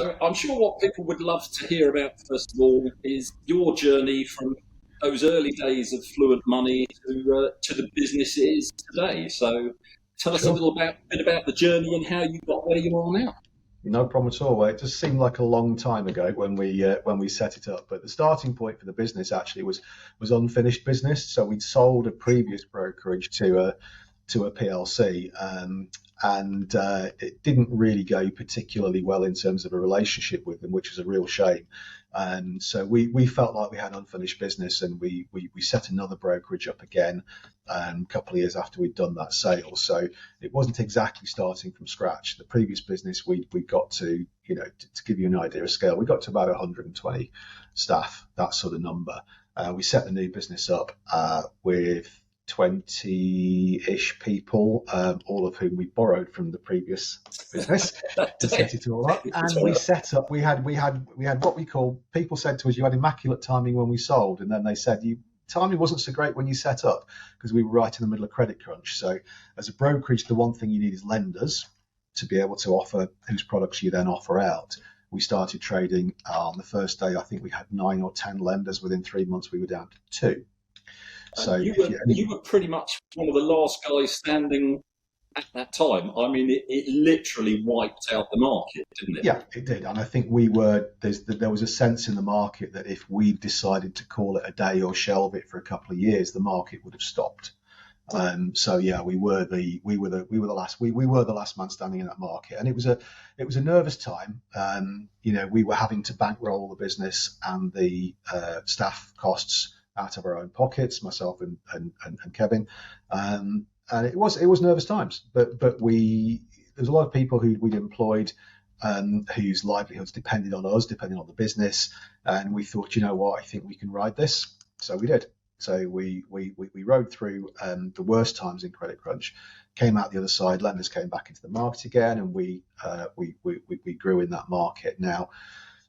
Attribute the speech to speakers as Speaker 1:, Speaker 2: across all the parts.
Speaker 1: So I'm sure what people would love to hear about, first of all, is your journey from those early days of Fluent Money to the business it is today. So tell us a
Speaker 2: Sure.
Speaker 1: little bit about the journey and how you got where you are now.
Speaker 2: No problem at all. Well, it just seemed like a long time ago when we set it up, but the starting point for the business actually was unfinished business. So we'd sold a previous brokerage to a PLC, and it didn't really go particularly well in terms of a relationship with them, which was a real shame. So we felt like we had unfinished business, and we set another brokerage up again a couple of years after we'd done that sale. So it wasn't exactly starting from scratch. The previous business we got to, to give you an idea of scale, we got to about 120 staff, that sort of number. We set the new business up with 20-ish people, all of whom we borrowed from the previous business to set it all up. And we set up. We had what we call. People said to us, "You had immaculate timing when we sold," and then they said, timing wasn't so great when you set up," because we were right in the middle of credit crunch. So, as a brokerage, the one thing you need is lenders to be able to offer whose products you then offer out. We started trading on the first day. I think we had 9 or 10 lenders. Within 3 months, we were down to 2. So
Speaker 1: you were pretty much one of the last guys standing at that time. I mean, it literally wiped out the market, didn't it?
Speaker 2: Yeah, it did. And I think there was a sense in the market that if we decided to call it a day or shelve it for a couple of years, the market would have stopped. So yeah, we were the last man standing in that market, and it was a nervous time. We were having to bankroll the business and the staff costs out of our own pockets, myself and Kevin, and it was nervous times. But there's a lot of people who we'd employed whose livelihoods depended on us, depending on the business, and we thought, I think we can ride this. So we did. So we rode through the worst times in credit crunch, came out the other side. Lenders came back into the market again, and we grew in that market. Now,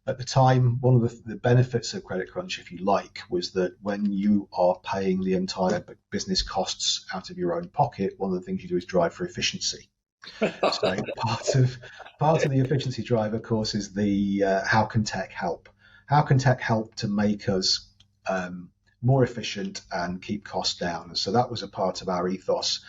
Speaker 2: at the time, one of the benefits of credit crunch, if you like, was that when you are paying the entire business costs out of your own pocket, one of the things you do is drive for efficiency. So part of the efficiency drive, of course, is the how can tech help? How can tech help to make us more efficient and keep costs down? And so that was a part of our ethos